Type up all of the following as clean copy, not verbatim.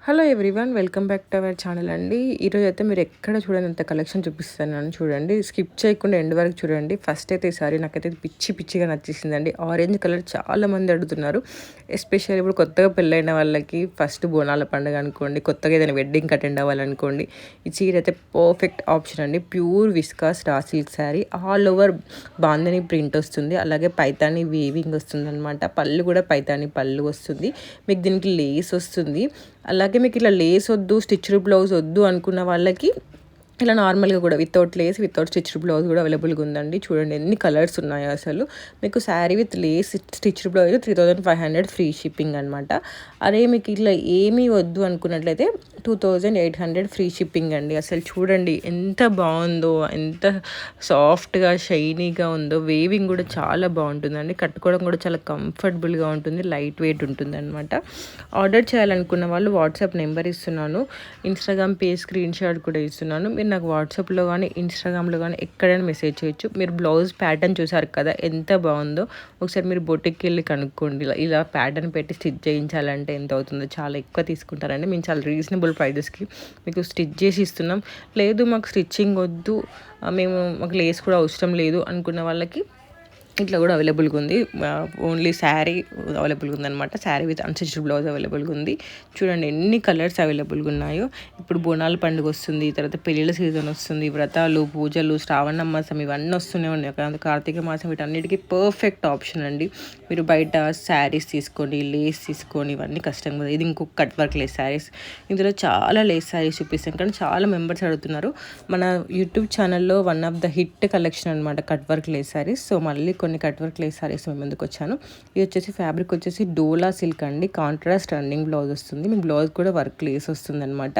Hello everyone, welcome back to our channel అండి. ఈరోజు అయితే మీరు ఎక్కడ చూడండి అంత కలెక్షన్ చూపిస్తున్నాను చూడండి. స్కిప్ చేయకుండా ఎండ్ వరకు చూడండి. ఫస్ట్ అయితే ఈసారి నాకైతే పిచ్చిగా నచ్చేసిందండి. ఆరెంజ్ కలర్ చాలా మంది అడుగుతున్నారు. ఎస్పెషల్లీ ఇప్పుడు కొత్తగా పెళ్ళైన వాళ్ళకి ఫస్ట్ బోనాల పండుగ అనుకోండి, కొత్తగా ఏదైనా వెడ్డింగ్కి అటెండ్ అవ్వాలనుకోండి, ఈ చీర అయితే పర్ఫెక్ట్ ఆప్షన్ అండి. Pure viscous raw silk sari, all over bandhani print వస్తుంది. అలాగే పైతాని వీవింగ్ వస్తుంది అనమాట. పళ్ళు కూడా పైతాని పళ్ళు వస్తుంది. మీకు దీనికి లేస్ వస్తుంది. అలాగే మీకు ఇట్లా లేస్ వద్దు, స్టిచ్డ్ బ్లౌజ్ వద్దు అనుకున్న వాళ్ళకి ఇలా నార్మల్గా కూడా without lace, without stitched blouse కూడా అవైలబుల్గా ఉందండి. చూడండి ఎన్ని కలర్స్ ఉన్నాయో అసలు. మీకు sari with lace stitched blouse 3500 free shipping అనమాట. అదే మీకు ఇట్లా ఏమీ వద్దు అనుకున్నట్లయితే 2800 ఫ్రీ షిప్పింగ్ అండి. అసలు చూడండి ఎంత బాగుందో, ఎంత సాఫ్ట్గా షైనీగా ఉందో. వేవింగ్ కూడా చాలా బాగుంటుందండి. కట్టుకోవడం కూడా చాలా కంఫర్టబుల్గా ఉంటుంది, లైట్ వెయిట్ ఉంటుంది అనమాట. ఆర్డర్ చేయాలనుకున్న వాళ్ళు వాట్సాప్ నెంబర్ ఇస్తున్నాను, ఇన్స్టాగ్రామ్ పేజ్ స్క్రీన్ షాట్ కూడా ఇస్తున్నాను. మీరు నాకు వాట్సాప్లో కానీ ఇన్స్టాగ్రామ్లో కానీ ఎక్కడైనా మెసేజ్ చేయొచ్చు. మీరు బ్లౌజ్ ప్యాటర్న్ చూసారు కదా ఎంత బాగుందో, ఒకసారి మీరు బొటిక్కి వెళ్ళి కనుక్కోండి. ఇలా ప్యాటర్న్ పెట్టి స్టిచ్ చేయించాలంటే ఎంత అవుతుందో. చాలా ఎక్కువ తీసుకుంటారండి. మేము చాలా రీజనబుల్ ప్రైజెస్కి మీకు స్టిచ్ చేసి ఇస్తున్నాం. లేదు మాకు స్టిచ్చింగ్ వద్దు, మాకు లేస్ కూడా అవసరం లేదు అనుకున్న వాళ్ళకి ఇట్లా కూడా అవైలబుల్గా ఉంది. ఓన్లీ శారీ అవైలబుల్గా ఉందన్నమాట. శారీ విత్ అన్స్టిచ్డ్ బ్లౌజ్ అవైలబుల్గా ఉంది. చూడండి ఎన్ని కలర్స్ అవైలబుల్గా ఉన్నాయో. ఇప్పుడు బోనాల పండుగ వస్తుంది, తర్వాత పెళ్ళిళ్ళ సీజన్ వస్తుంది, వ్రతాలు, పూజలు, శ్రావణ మాసం ఇవన్నీ వస్తూనే ఉన్నాయి. కార్తీక మాసం వీటన్నిటికీ పర్ఫెక్ట్ ఆప్షన్ అండి. మీరు బయట శారీస్ తీసుకొని, లేస్ తీసుకొని ఇవన్నీ కష్టం కదా. ఇది ఇంకొక కట్ వర్క్ లేస్ శారీస్. ఇందులో చాలా లేస్ శారీస్ చూపిస్తాం కానీ చాలా మెంబర్స్ అడుగుతున్నారు. మన యూట్యూబ్ ఛానల్లో one of the hit collection అనమాట cut work lace saris. So మళ్ళీ కొన్ని కట్ వర్క్ లేస్ శారీస్ మేము ముందుకు వచ్చాను. ఇది వచ్చేసి ఫ్యాబ్రిక్ వచ్చేసి డోలా సిల్క్ అండి. కాంట్రాస్ట్ రన్నింగ్ బ్లౌజ్ వస్తుంది. మీకు బ్లౌజ్ కూడా వర్క్ లేస్ వస్తుంది అనమాట.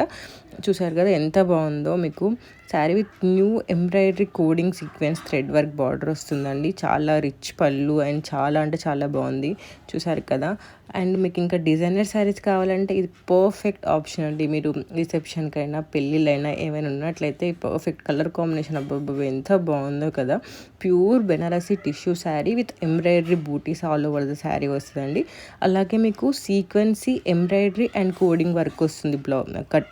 చూసారు కదా ఎంత బాగుందో. మీకు sari with new embroidery coding sequence thread work border వస్తుందండి. చాలా రిచ్ పళ్ళు అండ్ చాలా అంటే చాలా బాగుంది. చూసారు కదా. అండ్ మీకు ఇంకా డిజైనర్ శారీస్ కావాలంటే ఇది పర్ఫెక్ట్ ఆప్షన్ అండి. మీరు రిసెప్షన్కైనా పెళ్ళిళ్ళైనా ఏమైనా ఉన్నట్లయితే పర్ఫెక్ట్ కలర్ కాంబినేషన్ అబ్బబ్బ ఎంత బాగుందో కదా. Pure Banarasi tissue sari with embroidery booties all over the sari వస్తుందండి. అలాగే మీకు sequins embroidery and cording work వస్తుంది కట్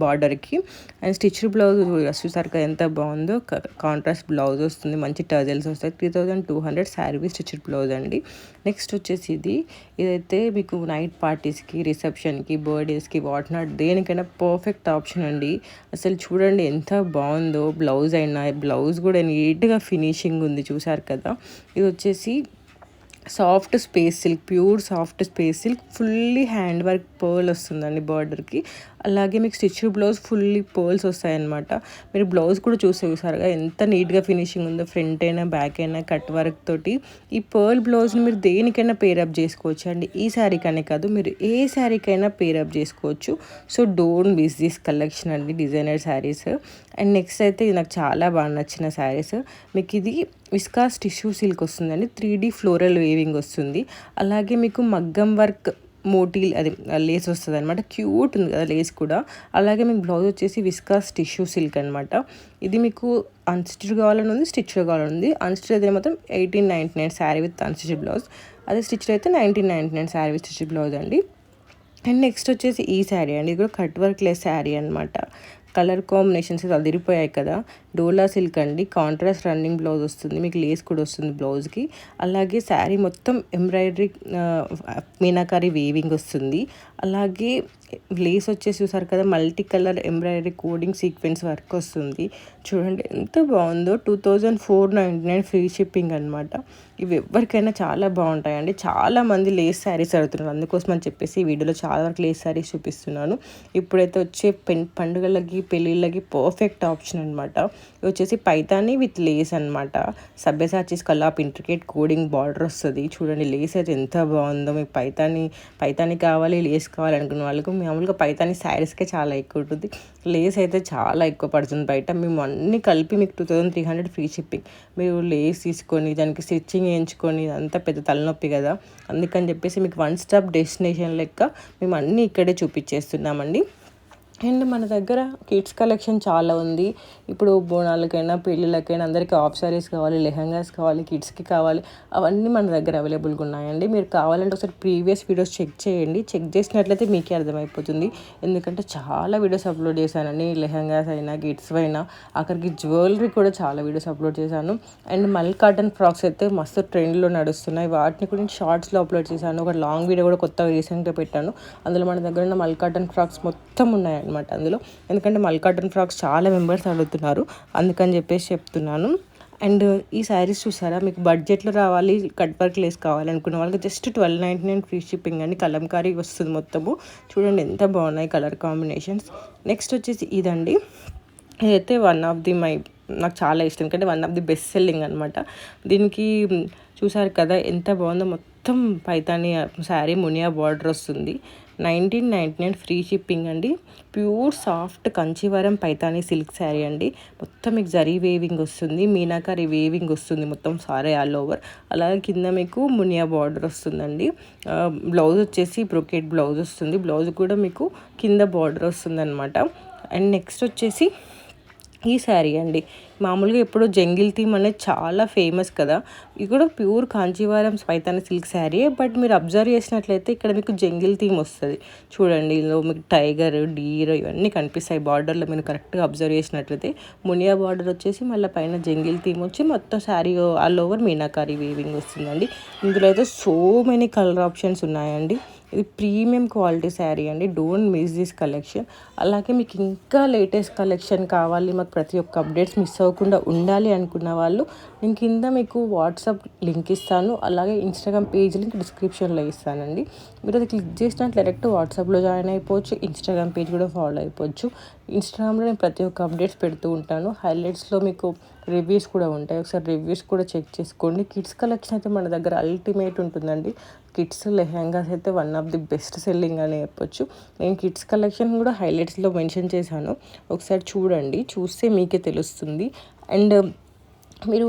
బార్డర్కి. అండ్ స్టిచ్డ్ బ్లౌజ్ చూసారు కదా ఎంత బాగుందో. కాంట్రాస్ట్ బ్లౌజ్ వస్తుంది, మంచి టజల్స్ వస్తాయి. 3200 శారీ విత్ స్టిచ్డ్ బ్లౌజ్ అండి. నెక్స్ట్ వచ్చేసి ఇదైతే మీకు నైట్ పార్టీస్కి, రిసెప్షన్కి, బర్త్డేస్కి, వాట్ నాట్ దేనికైనా పర్ఫెక్ట్ ఆప్షన్ అండి. అసలు చూడండి ఎంత బాగుందో. బ్లౌజ్ కూడా నీట్గా ఫినిషింగ్ ఉంది. చూసారు కదా. ఇది వచ్చేసి soft space silk, pure soft space silk, fully hand work pearl వస్తుందండి బార్డర్కి. అలాగే మీకు స్టిచ్డ్ బ్లౌజ్ ఫుల్లీ పర్ల్స్ వస్తాయన్నమాట. మీరు బ్లౌజ్ కూడా చూసారుగా ఎంత నీట్గా ఫినిషింగ్ ఉందో. ఫ్రంట్ అయినా బ్యాక్ అయినా కట్ వర్క్ తోటి. ఈ పర్ల్ బ్లౌజ్ని మీరు దేనికైనా పేరప్ చేసుకోవచ్చు అండి. ఈ శారీకనే కాదు, మీరు ఏ శారీకైనా పేరప్ చేసుకోవచ్చు. So don't miss this collection అండి, డిజైనర్ శారీస్. అండ్ నెక్స్ట్ అయితే ఇది నాకు చాలా బాగా నచ్చిన శారీస్. మీకు ఇది విస్కాస్ టిష్యూ సిల్క్ వస్తుందండి. 3D ఫ్లోరల్ వేవింగ్ వస్తుంది. అలాగే మీకు మగ్గం వర్క్ మోటీల్ అది లేస్ వస్తుంది అనమాట. క్యూట్ ఉంది కదా లేస్ కూడా. అలాగే మీకు బ్లౌజ్ వచ్చేసి విస్కాస్ టిష్యూ సిల్క్ అనమాట. ఇది మీకు అన్స్టిచ్డ్ కావాలని ఉంది, స్టిచ్డ్ కావాలని ఉంది. అన్స్టిచ్ అయితే మొత్తం 1899 శారీ విత్ అన్స్టిచ్డ్ బ్లౌజ్. అదే స్టిచ్డ్ అయితే 1999 శారీ విత్ స్టిచ్డ్ బ్లౌజ్ అండి. అండ్ నెక్స్ట్ వచ్చేసి ఈ శారీ అండి. ఇది కూడా కట్ వర్క్ లెస్ శారీ అనమాట. కలర్ కాంబినేషన్స్ అదిరిపోయాయి కదా. డోలా సిల్క్ అండి. కాంట్రాస్ట్ రన్నింగ్ బ్లౌజ్ వస్తుంది. మీకు లేస్ కూడా వస్తుంది బ్లౌజ్కి. అలాగే శారీ మొత్తం ఎంబ్రాయిడరీ మీనాకారి వేవింగ్ వస్తుంది. అలాగే లేస్ వచ్చేసి చూసారు కదా, multi colour embroidery coding sequence work వస్తుంది. చూడండి ఎంత బాగుందో. 2499 ఫ్రీ షిప్పింగ్ అనమాట. ఇవి ఎవరికైనా చాలా బాగుంటాయండి. చాలామంది లేస్ శారీస్ అడుగుతున్నారు, అందుకోసం అని చెప్పేసి ఈ వీడియోలో చాలా వరకు లేస్ శారీస్ చూపిస్తున్నాను. ఇప్పుడైతే వచ్చే పండుగలకి, పెళ్ళిళ్ళకి పర్ఫెక్ట్ ఆప్షన్ అనమాట. ఇది వచ్చేసి పైతాని విత్ లేస్ అనమాట. సబ్యసాచీస్ కల్లాప్ ఇంట్రికేట్ కోడింగ్ బార్డర్ వస్తుంది. చూడండి లేస్ అయితే ఎంత బాగుందో. మీకు పైతాని కావాలి, లేస్ కావాలి అనుకున్న వాళ్ళకు మామూలుగా పైతాని శారీస్కే చాలా ఎక్కువ ఉంటుంది. లేస్ అయితే చాలా ఎక్కువ పడుతుంది బయట. మేము అన్నీ కలిపి మీకు 2300 ఫ్రీ షిప్పింగ్. మీరు లేస్ తీసుకొని దానికి స్టిచ్చింగ్ వేయించుకొని అంతా పెద్ద తలనొప్పి కదా. అందుకని చెప్పేసి మీకు వన్ స్టాప్ డెస్టినేషన్ లెక్క మేము అన్నీ ఇక్కడే చూపించేస్తున్నామండి. అండ్ మన దగ్గర కిడ్స్ కలెక్షన్ చాలా ఉంది. ఇప్పుడు బోనాలకైనా పెళ్ళిళ్ళకైనా అందరికీ హాఫ్ సారీస్ కావాలి, లెహంగాస్ కావాలి, కిడ్స్కి కావాలి, అవన్నీ మన దగ్గర అవైలబుల్గా ఉన్నాయండి. మీరు కావాలంటే ఒకసారి ప్రీవియస్ వీడియోస్ చెక్ చేయండి. చెక్ చేసినట్లయితే మీకే అర్థమైపోతుంది. ఎందుకంటే చాలా వీడియోస్ అప్లోడ్ చేశానండి, లెహంగాస్ అయినా కిడ్స్ అయినా, అక్కడికి జ్యువెలరీ కూడా చాలా వీడియోస్ అప్లోడ్ చేశాను. అండ్ మల్ కాటన్ ఫ్రాక్స్ అయితే మస్తు ట్రెండ్లో నడుస్తున్నాయి. వాటిని కూడా నేను షార్ట్స్లో అప్లోడ్ చేశాను. ఒక లాంగ్ వీడియో కూడా కొత్తగా రీసెంట్గా పెట్టాను. అందులో మన దగ్గర ఉన్న మల్ కాటన్ ఫ్రాక్స్ మొత్తం ఉన్నాయండి అనమాట అందులో. ఎందుకంటే మల్ కాటన్ ఫ్రాక్స్ చాలా మెంబర్స్ అడుగుతున్నారు, అందుకని చెప్పేసి చెప్తున్నాను. అండ్ ఈ శారీస్ చూసారా, మీకు బడ్జెట్లో రావాలి, కట్ వర్క్ లేస్ కావాలి అనుకున్న వాళ్ళకి జస్ట్ 1299 ఫ్రీ షిప్పింగ్ అండి. కలంకారీ వస్తుంది మొత్తము. చూడండి ఎంత బాగున్నాయి కలర్ కాంబినేషన్స్. నెక్స్ట్ వచ్చేసి ఇదండి, ఇదైతే నాకు చాలా ఇష్టం, ఎందుకంటే one of the best selling అనమాట. దీనికి చూసారు కదా ఎంత బాగుందో, మొత్తం పైతాని శారీ మునియా బార్డర్ వస్తుంది. 1999 ఫ్రీ షిప్పింగ్ అండి. Pure soft Kanchivaram Paithani silk sari అండి. మొత్తం మీకు జరీ వేవింగ్ వస్తుంది, మీనాకారి వేవింగ్ వస్తుంది మొత్తం సారీ ఆల్ ఓవర్. అలాగే కింద మీకు మునియా బార్డర్ వస్తుందండి. బ్లౌజ్ వచ్చేసి బ్రొకెట్ బ్లౌజ్ వస్తుంది. బ్లౌజ్ కూడా మీకు కింద బార్డర్ వస్తుంది అనమాట. అండ్ నెక్స్ట్ వచ్చేసి ఈ శారీ అండి. మామూలుగా ఎప్పుడు జంగిల్ థీమ్ అనేది చాలా ఫేమస్ కదా, ఇది కూడా pure Kanjeevaram Paithani silk sari. But మీరు అబ్జర్వ్ చేసినట్లయితే ఇక్కడ మీకు జంగిల్ థీమ్ వస్తుంది చూడండి. ఇందులో మీకు టైగర్, డీర్ ఇవన్నీ కనిపిస్తాయి బార్డర్లో. మీరు కరెక్ట్గా అబ్జర్వ్ చేసినట్లయితే మునియా బార్డర్ వచ్చేసి మళ్ళీ పైన జంగిల్ థీమ్ వచ్చి మొత్తం sari all over meenakari weaving వస్తుందండి. ఇందులో అయితే సో మెనీ కలర్ ఆప్షన్స్ ఉన్నాయండి. ఇది ప్రీమియం క్వాలిటీ శారీ అండి. Don't miss this collection. అలాగే మీకు ఇంకా లేటెస్ట్ కలెక్షన్ కావాలి, మాకు ప్రతి ఒక్క అప్డేట్స్ మిస్ అవ్వకుండా ఉండాలి అనుకున్న వాళ్ళు, నేను కింద మీకు వాట్సాప్ లింక్ ఇస్తాను, అలాగే ఇన్స్టాగ్రామ్ పేజ్ లింక్ డిస్క్రిప్షన్లో ఇస్తానండి. మీరు అది క్లిక్ చేసినట్లు డైరెక్ట్ వాట్సాప్లో జాయిన్ అయిపోవచ్చు, ఇన్స్టాగ్రామ్ పేజ్ కూడా ఫాలో అయిపోవచ్చు. ఇన్స్టాగ్రామ్లో నేను ప్రతి ఒక్క అప్డేట్స్ పెడుతూ ఉంటాను. హైలైట్స్లో మీకు రివ్యూస్ కూడా ఉంటాయి, ఒకసారి రివ్యూస్ కూడా చెక్ చేసుకోండి. కిడ్స్ కలెక్షన్ అయితే మన దగ్గర అల్టిమేట్ ఉంటుందండి. కిడ్స్ లెహంగాస్ అయితే one of the best selling అని చెప్పొచ్చు. నేను కిడ్స్ కలెక్షన్ కూడా హైలైట్స్లో మెన్షన్ చేశాను, ఒకసారి చూడండి, చూస్తే మీకే తెలుస్తుంది. అండ్ మీరు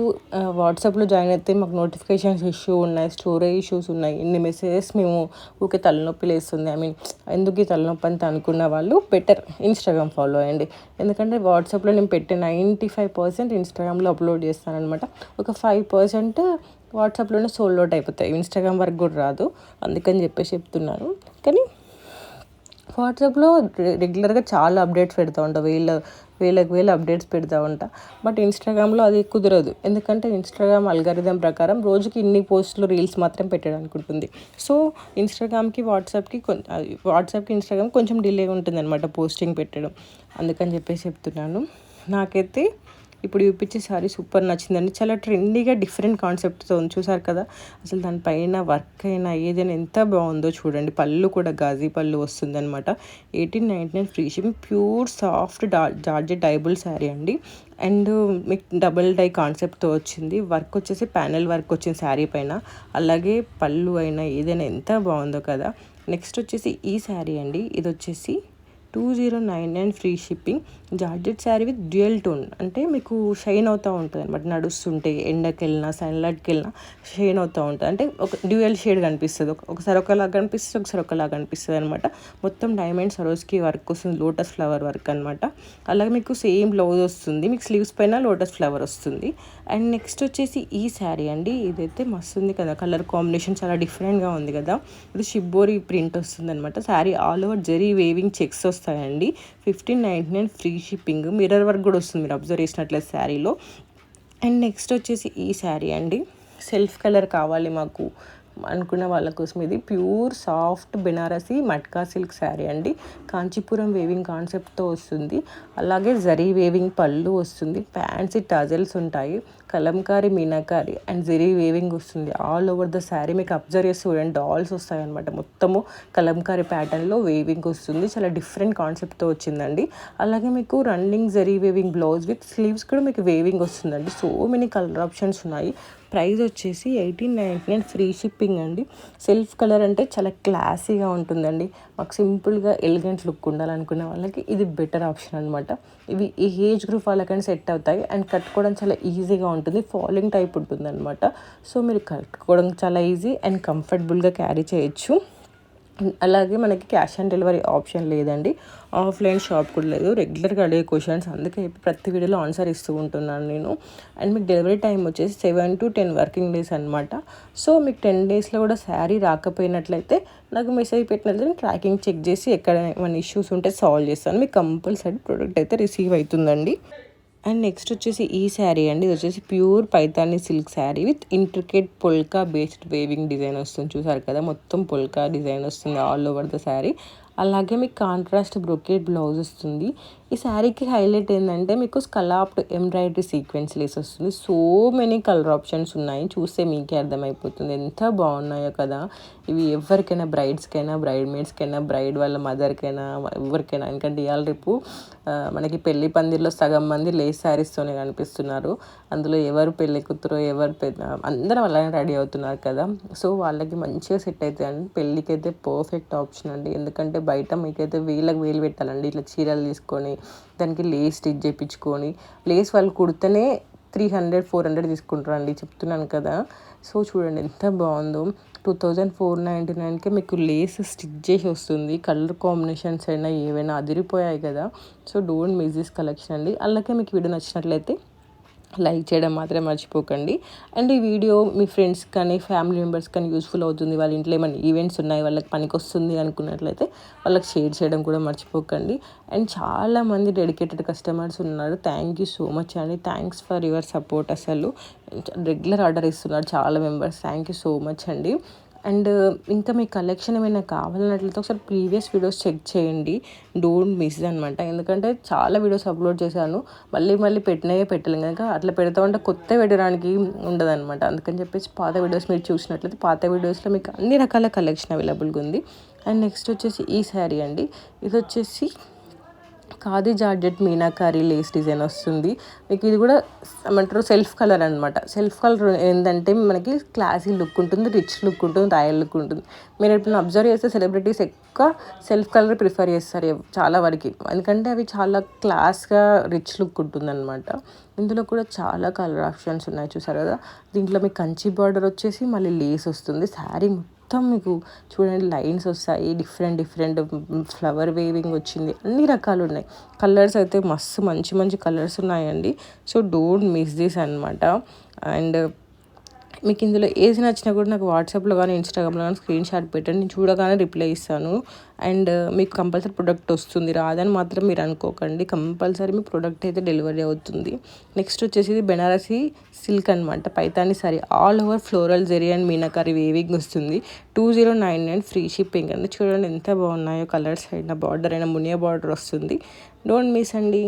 వాట్సాప్లో జాయిన్ అయితే మాకు నోటిఫికేషన్స్ ఇష్యూ ఉన్నాయి, స్టోరేజ్ ఇష్యూస్ ఉన్నాయి, ఇన్ని మెసేజెస్ మేము ఊకే తలనొప్పి లేస్తుంది, ఎందుకు ఈ తలనొప్పి అంత అనుకున్న వాళ్ళు బెటర్ ఇన్స్టాగ్రామ్ ఫాలో అయ్యండి. ఎందుకంటే వాట్సాప్లో నేను పెట్టే 95% ఇన్స్టాగ్రామ్లో అప్లోడ్ చేస్తాను అనమాట. ఒక 5% వాట్సాప్లోనే సోల్డ్ అవుట్ అయిపోతాయి, ఇన్స్టాగ్రామ్ వరకు కూడా రాదు, అందుకని చెప్పేసి చెప్తున్నాను. కానీ వాట్సాప్లో రెగ్యులర్గా చాలా అప్డేట్స్ పెడతా ఉంటా, వేలకు అప్డేట్స్ పెడతా ఉంటా. బట్ ఇన్స్టాగ్రామ్లో అది కుదరదు, ఎందుకంటే ఇన్స్టాగ్రామ్ అల్గారిథం ప్రకారం రోజుకి ఇన్ని పోస్టులు రీల్స్ మాత్రం పెట్టడానికి ఉంటుంది. సో వాట్సాప్కి ఇన్స్టాగ్రామ్ కొంచెం డిలే ఉంటుంది అనమాట పోస్టింగ్ పెట్టడం, అందుకని చెప్పేసి చెప్తున్నాను. నాకైతే ఇప్పుడు చూపించే సారీ సూపర్ నచ్చిందండి. చాలా ట్రెండీగా డిఫరెంట్ కాన్సెప్ట్తో ఉంది, చూసారు కదా. అసలు దానిపైన వర్క్ అయినా ఏదైనా ఎంత బాగుందో చూడండి. పళ్ళు కూడా గాజీ పళ్ళు వస్తుంది అనమాట. 1899 free shipping. Pure soft georgette dyeable sari అండి. అండ్ మీకు డబుల్ డై కాన్సెప్ట్తో వచ్చింది. వర్క్ వచ్చేసి ప్యానెల్ వర్క్ వచ్చింది శారీ పైన, అలాగే పళ్ళు అయినా ఏదైనా ఎంత బాగుందో కదా. నెక్స్ట్ వచ్చేసి ఈ శారీ అండి. ఇది వచ్చేసి 2099 free shipping. Georgette sari with dual tone, అంటే మీకు షైన్ అవుతూ ఉంటుంది అనమాట. నడుస్తుంటే ఎండకి వెళ్ళినా సన్లైట్కి వెళ్ళినా షైన్ అవుతూ ఉంటుంది, అంటే ఒక డ్యూయల్ షేడ్ కనిపిస్తుంది. ఒకసారి ఒకలాగా కనిపిస్తుంది, ఒకసారి ఒకలాగా కనిపిస్తుంది అనమాట. మొత్తం డైమండ్ సరోస్కి వర్క్ వస్తుంది, లోటస్ ఫ్లవర్ వర్క్ అనమాట. అలాగే మీకు సేమ్ బ్లౌజ్ వస్తుంది, మీకు స్లీవ్స్ పైన లోటస్ ఫ్లవర్ వస్తుంది. అండ్ నెక్స్ట్ వచ్చేసి ఈ శారీ అండి. ఇదైతే మస్తు ఉంది కదా, కలర్ కాంబినేషన్ చాలా డిఫరెంట్గా ఉంది కదా. ఇది షిబ్బోరి ప్రింట్ వస్తుంది అనమాట. Sari all over zari weaving checks వస్తాయండి. 1599 ఫ్రీ షిప్పింగ్. మిర్రర్ వర్క్ కూడా వస్తుంది, మీరు అబ్జర్వ్ చేసినట్లయితే శారీలో. అండ్ నెక్స్ట్ వచ్చేసి ఈ శారీ అండి. సెల్ఫ్ కలర్ కావాలి మాకు అనుకున్న వాళ్ళ కోసం ఇది pure soft Banarasi matka silk sari అండి. కాంచీపురం వేవింగ్ కాన్సెప్ట్తో వస్తుంది, అలాగే జరీ వేవింగ్ పళ్ళు వస్తుంది, ఫ్యాన్సీ టజల్స్ ఉంటాయి, కలంకారీ మీనాకారి అండ్ జరీ వేవింగ్ వస్తుంది ఆల్ ఓవర్ ద శారీ. మీకు అబ్జర్వ్ చేసి చూడండి, డాల్స్ వస్తాయి అనమాట. మొత్తము కలంకారీ ప్యాటర్న్లో వేవింగ్ వస్తుంది, చాలా డిఫరెంట్ కాన్సెప్ట్తో వచ్చిందండి. అలాగే మీకు running zari weaving blouse with sleeves కూడా మీకు వేవింగ్ వస్తుందండి. సో మెనీ కలర్ ఆప్షన్స్ ఉన్నాయి. ప్రైస్ వచ్చేసి 1899 ఫ్రీ షిప్పింగ్ అండి. సెల్ఫ్ కలర్ అంటే చాలా క్లాసీగా ఉంటుందండి, మాకు సింపుల్గా ఎలిగెంట్ లుక్ ఉండాలనుకునే వాళ్ళకి ఇది బెటర్ ఆప్షన్ అనమాట. ఇవి ఈ ఏజ్ గ్రూప్ వాళ్ళకైనా సెట్ అవుతాయి అండ్ కట్టుకోవడం చాలా ఈజీగా ఉంటుంది, ఫాలింగ్ టైప్ ఉంటుంది అనమాట. సో మీరు కట్టుకోవడం చాలా ఈజీ అండ్ కంఫర్టబుల్గా క్యారీ చేయొచ్చు. అలాగే మనకి క్యాష్ ఆన్ డెలివరీ ఆప్షన్ లేదండి. ఆఫ్లైన్ షాప్ కూడా లేదు. రెగ్యులర్గా అడిగే క్వశ్చన్స్, అందుకే ప్రతి వీడియోలో ఆన్సర్ ఇస్తూ ఉంటున్నాను నేను. అండ్ మీకు డెలివరీ టైం వచ్చేసి 7 to 10 వర్కింగ్ డేస్ అనమాట. సో మీకు 10 డేస్లో కూడా శారీ రాకపోయినట్లయితే నాకు మెసేజ్ పెట్టినట్లయితే ట్రాకింగ్ చెక్ చేసి ఎక్కడ ఏమైనా ఇష్యూస్ ఉంటే సాల్వ్ చేస్తాను. మీకు కంపల్సరీ ప్రోడక్ట్ అయితే రిసీవ్ అవుతుందండి. అండ్ నెక్స్ట్ వచ్చేసి ఈ శారీ అండి. ఇది వచ్చేసి pure Paithani silk sari with intricate polka based weaving design వస్తుంది. చూసారు కదా, మొత్తం పొల్కా డిజైన్ వస్తుంది ఆల్ ఓవర్ ద శారీ. అలాగే మీకు కాంట్రాస్ట్ బ్రొకేట్ బ్లౌజ్ వస్తుంది. ఈ శారీకి హైలైట్ ఏంటంటే మీకు స్కలాప్డ్ ఎంబ్రాయిడరీ సీక్వెన్స్ లేస్ వస్తుంది. సో మెనీ కలర్ ఆప్షన్స్ ఉన్నాయి, చూస్తే మీకే అర్థమైపోతుంది ఎంత బాగున్నాయో కదా. ఇవి ఎవరికైనా, బ్రైడ్స్కైనా, బ్రైడ్ మేడ్స్కైనా, బ్రైడ్ వాళ్ళ మదర్కైనా, ఎవరికైనా. ఎందుకంటే ఇవాళ రేపు మనకి పెళ్లి పందిర్లో సగం మంది లేస్ శారీస్తోనే కనిపిస్తున్నారు. అందులో ఎవరు పెళ్లి కూతురు, ఎవరు అందరం అలానే రెడీ అవుతున్నారు కదా. సో వాళ్ళకి మంచిగా సెట్ అవుతాయి అండి. పెళ్ళికి అయితే పర్ఫెక్ట్ ఆప్షన్ అండి. ఎందుకంటే బయట మీకైతే వేలకు వేలు పెట్టాలండి. ఇట్లా చీరలు తీసుకొని దానికి లేస్ స్టిచ్ చేయించుకొని, లేస్ వాళ్ళు కుడితేనే 300-400 తీసుకుంటారండి, చెప్తున్నాను కదా. సో చూడండి ఎంత బాగుందో. 2499కే మీకు లేస్ స్టిచ్ చేసి వస్తుంది. కలర్ కాంబినేషన్స్ అయినా ఏవైనా అదిరిపోయాయి కదా. So don't miss this collection అండి. అలాగే మీకు వీడియో నచ్చినట్లయితే లైక్ చేయడం మాత్రం మర్చిపోకండి. అండ్ ఈ వీడియో మీ ఫ్రెండ్స్ కానీ ఫ్యామిలీ మెంబర్స్ కానీ యూస్ఫుల్ అవుతుంది, వాళ్ళ ఇంట్లో ఏమైనా ఈవెంట్స్ ఉన్నాయి వాళ్ళకి పనికి వస్తుంది అనుకున్నట్లయితే వాళ్ళకి షేర్ చేయడం కూడా మర్చిపోకండి. అండ్ చాలామంది డెడికేటెడ్ కస్టమర్స్ ఉన్నారు. థ్యాంక్ యూ సో మచ్ అండి. Thanks for your support. అసలు రెగ్యులర్ ఆర్డర్ ఇస్తున్నారు చాలా members. Thank you so much అండి. అండ్ ఇంకా మీ కలెక్షన్ ఏమైనా కావాలన్నట్లయితే ఒకసారి ప్రీవియస్ వీడియోస్ చెక్ చేయండి. డోంట్ మిస్ అనమాట. ఎందుకంటే చాలా వీడియోస్ అప్లోడ్ చేశాను, మళ్ళీ పెట్టినవే పెట్టలేం కనుక. అట్లా పెడతామంటే కొత్త పెట్టడానికి ఉండదన్నమాట. అందుకని చెప్పేసి పాత వీడియోస్ మీరు చూసినట్లయితే పాత వీడియోస్లో మీకు అన్ని రకాల కలెక్షన్ అవైలబుల్గా ఉంది. అండ్ నెక్స్ట్ వచ్చేసి ఈ శారీ అండి. ఇది వచ్చేసి khadi georgette meenakari Lay's design వస్తుంది. మీకు ఇది కూడా ఏమంటారు సెల్ఫ్ కలర్ అనమాట. సెల్ఫ్ కలర్ ఏంటంటే మనకి క్లాసీ లుక్ ఉంటుంది, రిచ్ లుక్ ఉంటుంది, రాయల్ లుక్ ఉంటుంది. మీరు ఎప్పుడైనా అబ్జర్వ్ చేస్తే సెలబ్రిటీస్ ఎక్కువ సెల్ఫ్ కలర్ ప్రిఫర్ చేస్తారు చాలా వరకు. ఎందుకంటే అవి చాలా క్లాస్గా రిచ్ లుక్ ఉంటుందన్నమాట. ఇందులో కూడా చాలా కలర్ ఆప్షన్స్ ఉన్నాయి, చూసారు కదా. దీంట్లో మీకు కంచి బార్డర్ వచ్చేసి మళ్ళీ లేస్ వస్తుంది. శారీ మొత్తం మీకు చూడండి లైన్స్ వస్తాయి, డిఫరెంట్ ఫ్లవర్ వేవింగ్ వచ్చింది, అన్ని రకాలు ఉన్నాయి. కలర్స్ అయితే మస్తు మంచి మంచి కలర్స్ ఉన్నాయండి. సో డోంట్ మిస్ దిస్ అనమాట. అండ్ మీకు ఇందులో ఏది నచ్చినా కూడా నాకు వాట్సాప్లో కానీ ఇన్స్టాగ్రామ్లో కానీ స్క్రీన్ షాట్ పెట్టండి, నేను చూడగానే రిప్లై ఇస్తాను. అండ్ మీకు కంపల్సరీ ప్రొడక్ట్ వస్తుంది, రాదని మాత్రం మీరు అనుకోకండి. కంపల్సరీ మీ ప్రొడక్ట్ అయితే డెలివరీ అవుతుంది. నెక్స్ట్ వచ్చేసి ఇది బెనారసీ సిల్క్ అనమాట, Paithani sari, all over floral zari and meenakari weaving వస్తుంది. 2099 ఫ్రీ షిప్పింగ్ అండి. చూడండి ఎంత బాగున్నాయో కలర్స్ అయినా, బార్డర్ అయినా మునియా బార్డర్ వస్తుంది. డోంట్ మిస్ అండి.